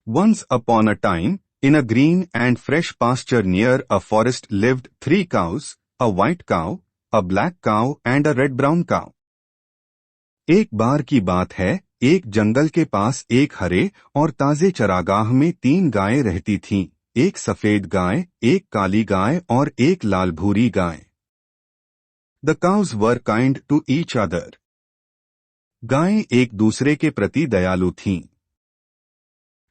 Once upon a time, in a green and fresh pasture near a forest lived 3 cows, a white cow, a black cow and a red-brown cow. एक बार की बात है, एक जंगल के पास एक हरे और ताजे चरागाह में 3 गायें रहती थीं, एक सफेद गाय, एक काली गाय और एक लाल भूरी गाय. The cows were kind to each other. गायें एक दूसरे के प्रति दयालु थीं.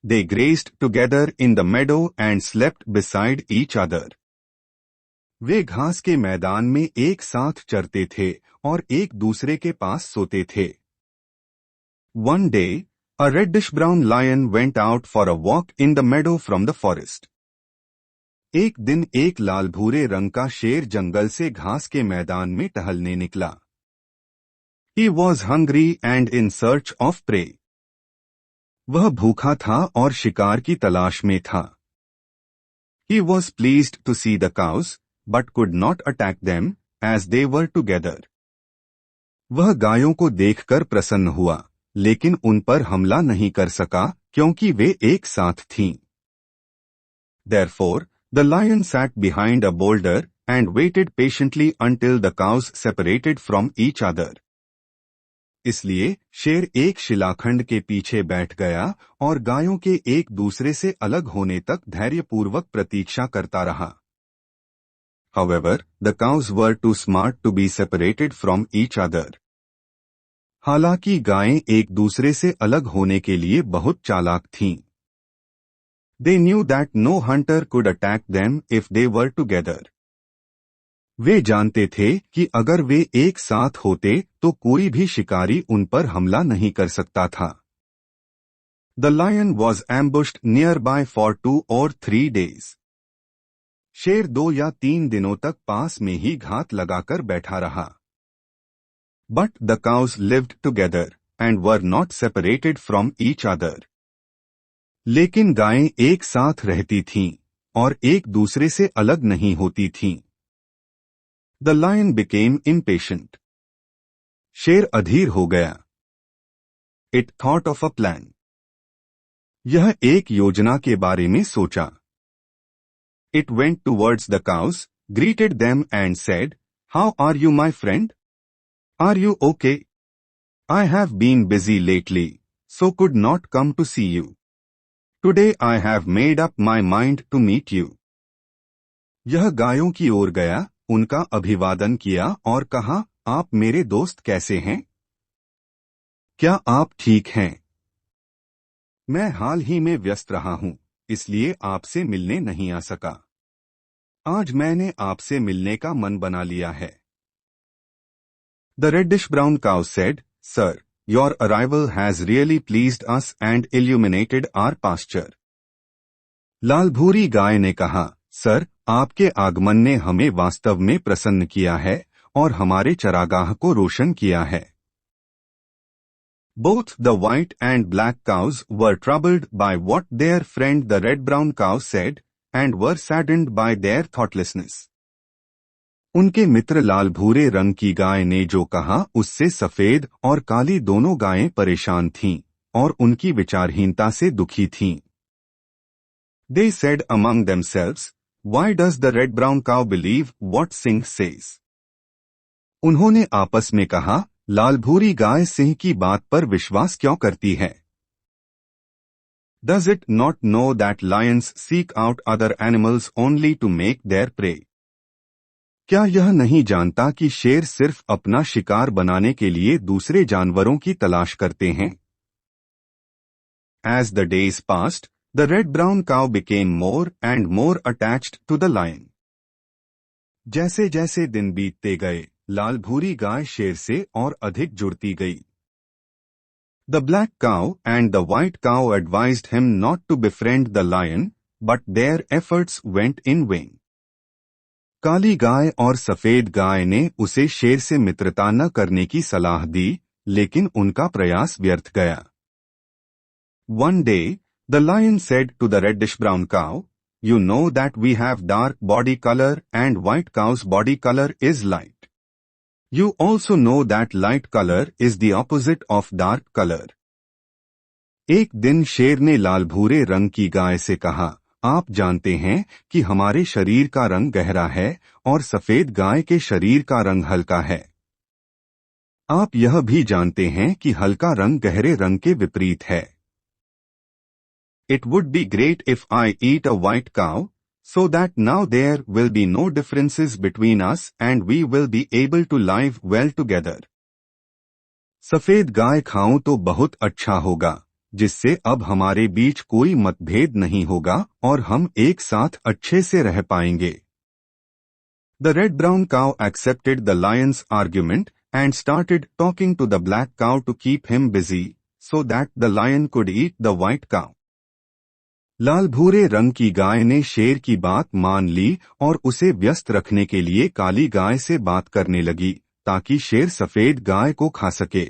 They grazed together in the meadow and slept beside each other. वे घास के मैदान में एक साथ चरते थे और एक दूसरे के पास सोते थे. One day, a reddish-brown lion went out for a walk in the meadow from the forest. एक दिन एक लाल भूरे रंग का शेर जंगल से घास के मैदान में टहलने निकला. He was hungry and in search of prey. वह भूखा था और शिकार की तलाश में था. He was pleased to see the cows, but could not attack them, as they were together. वह गायों को देखकर प्रसन्न हुआ, लेकिन उन पर हमला नहीं कर सका, क्योंकि वे एक साथ थीं. Therefore, the lion sat behind a boulder and waited patiently until the cows separated from each other. इसलिए शेर एक शिलाखंड के पीछे बैठ गया और गायों के एक दूसरे से अलग होने तक धैर्यपूर्वक प्रतीक्षा करता रहा. However, the cows were too smart to be separated from each other. हालांकि गायें एक दूसरे से अलग होने के लिए बहुत चालाक थीं. They knew that no hunter could attack them if they were together. वे जानते थे कि अगर वे एक साथ होते तो कोई भी शिकारी उन पर हमला नहीं कर सकता था. The lion was ambushed nearby for 2 or 3 days. शेर 2 या 3 दिनों तक पास में ही घात लगाकर बैठा रहा. But the cows lived together and were not separated from each other. लेकिन गायें एक साथ रहती थीं और एक दूसरे से अलग नहीं होती थीं. The lion became impatient. शेर अधीर हो गया. It thought of a plan. यह एक योजना के बारे में सोचा. It went towards the cows, greeted them and said, "How are you, my friend? Are you okay? I have been busy lately, so could not come to see you. Today I have made up my mind to meet you." यह गायों की ओर गया, उनका अभिवादन किया और कहा, आप मेरे दोस्त कैसे हैं? क्या आप ठीक हैं? मैं हाल ही में व्यस्त रहा हूं, इसलिए आपसे मिलने नहीं आ सका. आज मैंने आपसे मिलने का मन बना लिया है. The reddish-brown cow said, "Sir, your arrival has really pleased us and illuminated our pasture." लाल भूरी गाय ने कहा, सर, आपके आगमन ने हमें वास्तव में प्रसन्न किया है और हमारे चरागाह को रोशन किया है. Both the white and black cows were troubled by what their friend the red-brown cow said and were saddened by their thoughtlessness. उनके मित्र लाल भूरे रंग की गाय ने जो कहा उससे सफेद और काली दोनों गायें परेशान थीं और उनकी विचारहीनता से दुखी थीं. They said among themselves, "Why does the red-brown cow believe what Singh says?" उन्होंने आपस में कहा, लाल भूरी गाय सिंह की बात पर विश्वास क्यों करती है? Does it not know that lions seek out other animals only to make their prey? क्या यह नहीं जानता कि शेर सिर्फ अपना शिकार बनाने के लिए दूसरे जानवरों की तलाश करते हैं? As the days passed, the red-brown cow became more and more attached to the lion. जैसे जैसे दिन बीतते गए, लाल भूरी गाय शेर से और अधिक जुड़ती गई. The black cow and the white cow advised him not to befriend the lion, but their efforts went in vain. काली गाय और सफेद गाय ने उसे शेर से मित्रता न करने की सलाह दी, लेकिन उनका प्रयास व्यर्थ गया. One day, the lion said to the reddish-brown cow, "You know that we have dark body color and white cow's body color is light. You also know that light color is the opposite of dark color. एक दिन शेर ने लाल भूरे रंग की गाय से कहा, आप जानते हैं कि हमारे शरीर का रंग गहरा है और सफेद गाय के शरीर का रंग हल्का है। आप यह भी जानते हैं कि हल्का रंग गहरे रंग के विपरीत है। It would be great if I eat a white cow, so that now there will be no differences between us and we will be able to live well together. सफेद गाय खाऊं तो बहुत अच्छा होगा, जिससे अब हमारे बीच कोई मतभेद नहीं होगा और हम एक साथ अच्छे से रह पाएंगे। The red-brown cow accepted the lion's argument and started talking to the black cow to keep him busy, so that the lion could eat the white cow. लाल भूरे रंग की गाय ने शेर की बात मान ली और उसे व्यस्त रखने के लिए काली गाय से बात करने लगी, ताकि शेर सफेद गाय को खा सके।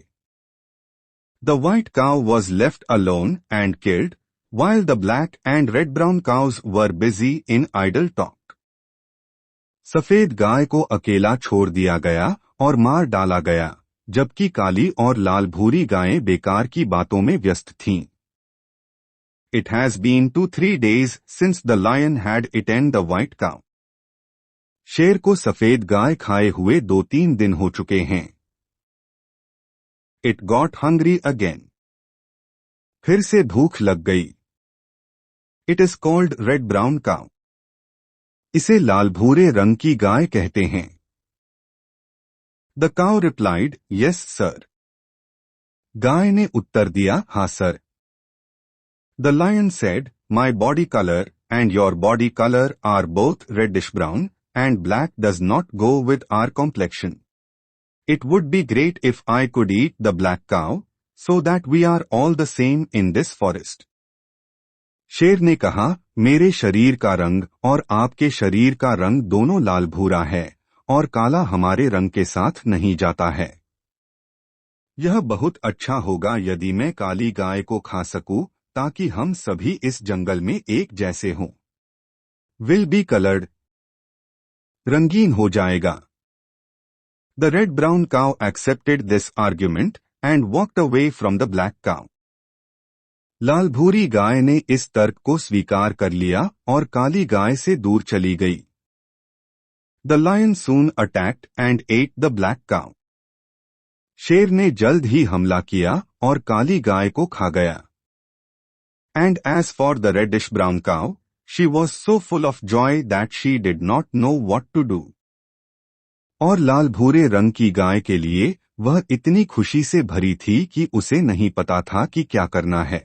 The white cow was left alone and killed, while the black and red-brown cows were busy in idle talk. सफेद गाय को अकेला छोड़ दिया गया और मार डाला गया, जबकि काली और लाल भूरी गायें बेकार की बातों में व्यस्त थीं। It has been 2-3 days since the lion had eaten the white cow. शेर को सफेद गाय खाए हुए 2-3 दिन हो चुके हैं। It got hungry again. फिर से भूख लग गई। It is called red-brown cow. इसे लाल भूरे रंग की गाय कहते हैं। The cow replied, Yes, sir. गाय ने उत्तर दिया, हाँ sir. The lion said, My body color and your body color are both reddish-brown, and black does not go with our complexion. It would be great if I could eat the black cow, so that we are all the same in this forest. शेर ने कहा, मेरे शरीर का रंग और आपके शरीर का रंग दोनों लाल भूरा है और काला हमारे रंग के साथ नहीं जाता है। यह बहुत अच्छा होगा यदि मैं काली गाय को खा सकूं, ताकि हम सभी इस जंगल में एक जैसे हों। विल बी कलर्ड, रंगीन हो जाएगा। The red brown cow accepted this argument and walked away from the black cow. लाल भूरी गाय ने इस तर्क को स्वीकार कर लिया और काली गाय से दूर चली गई। The lion soon attacked and ate the black cow. शेर ने जल्द ही हमला किया और काली गाय को खा गया। And as for the reddish brown cow, she was so full of joy that she did not know what to do. और लाल भूरे रंग की गाय के लिए वह इतनी खुशी से भरी थी कि उसे नहीं पता था कि क्या करना है।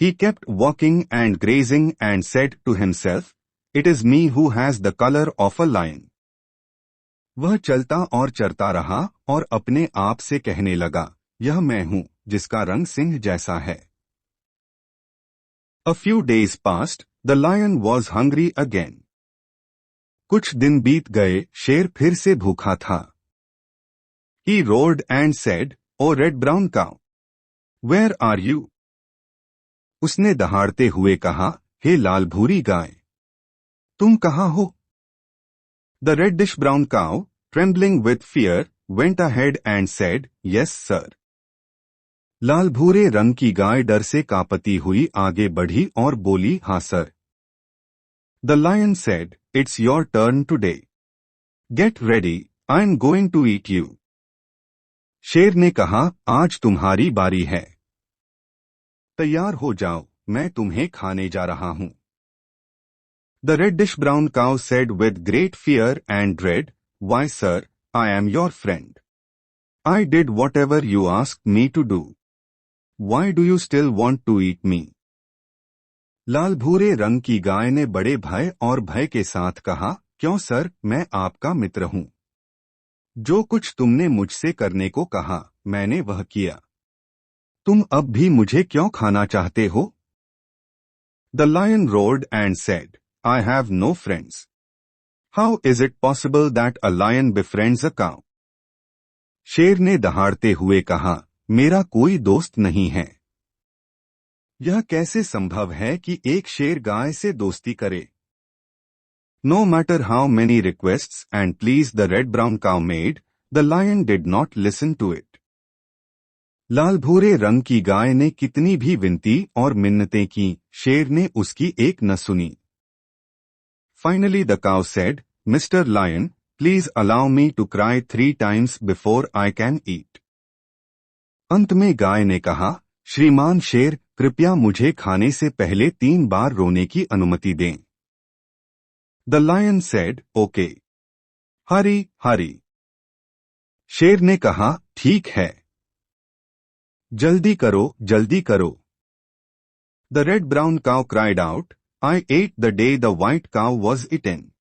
He kept walking and grazing and said to himself, It is me who has the color of a lion. वह चलता और चरता रहा और अपने आप से कहने लगा, यह मैं हूं जिसका रंग सिंह जैसा है। A few days passed, the lion was hungry again. कुछ दिन बीत गए, शेर फिर से भूखा था। He roared and said, O red brown cow, where are you? उसने दहाड़ते हुए कहा, हे लाल भूरी गाय, तुम कहाँ हो? The reddish brown cow, trembling with fear, went ahead and said, Yes, sir. लाल भूरे रंग की गाय डर से कांपती हुई आगे बढ़ी और बोली, हाँ sir. The lion said, It's your turn today. Get ready, I'm going to eat you. शेर ने कहा, आज तुम्हारी बारी है। तैयार हो जाओ, मैं तुम्हें खाने जा रहा हूं। The reddish brown cow said with great fear and dread, Why, sir, I am your friend. I did whatever you asked me to do. Why do you still want to eat me? लाल भूरे रंग की गाय ने बड़े भय और भय के साथ कहा, क्यों सर, मैं आपका मित्र हूं। जो कुछ तुमने मुझसे करने को कहा, मैंने वह किया। तुम अब भी मुझे क्यों खाना चाहते हो? The lion roared and said, I have no friends. How is it possible that a lion befriends a cow? शेर ने दहाड़ते हुए कहा, मेरा कोई दोस्त नहीं है। यह कैसे संभव है कि एक शेर गाय से दोस्ती करे? No matter how many requests and pleas the red brown cow made, the lion did not listen to it. लाल भूरे रंग की गाय ने कितनी भी विनती और मिन्नतें की, शेर ने उसकी एक न सुनी। Finally the cow said, mister lion, please allow me to cry 3 times before I can eat. अंत में गाय ने कहा, श्रीमान शेर, कृपया मुझे खाने से पहले 3 बार रोने की अनुमति दें। The lion said, okay, hurry hurry. शेर ने कहा, ठीक है, जल्दी करो जल्दी करो। The red brown cow cried out, I ate the day the white cow was eaten.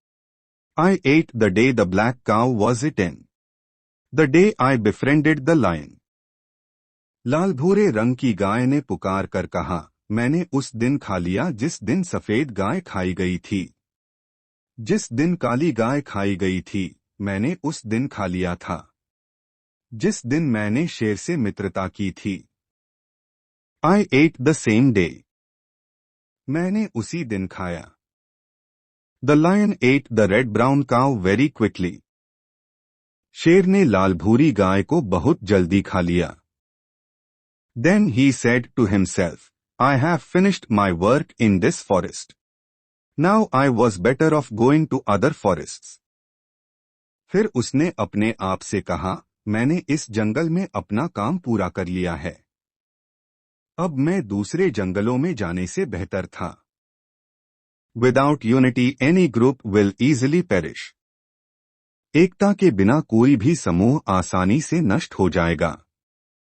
I ate the day the black cow was eaten. The day I befriended the lion. लाल भूरे रंग की गाय ने पुकार कर कहा, मैंने उस दिन खा लिया जिस दिन सफेद गाय खाई गई थी। जिस दिन काली गाय खाई गई थी, मैंने उस दिन खा लिया था। जिस दिन मैंने शेर से मित्रता की थी। I ate the same day. मैंने उसी दिन खाया। The lion ate the red brown cow very quickly. शेर ने लाल भूरी गाय को बहुत जल्दी खा लिया। Then he said to himself, I have finished my work in this forest. Now I was better off going to other forests. फिर उसने अपने आप से कहा, मैंने इस जंगल में अपना काम पूरा कर लिया है। अब मैं दूसरे जंगलों में जाने से बेहतर था। Without unity any group will easily perish. एकता के बिना कोई भी समूह आसानी से नष्ट हो जाएगा।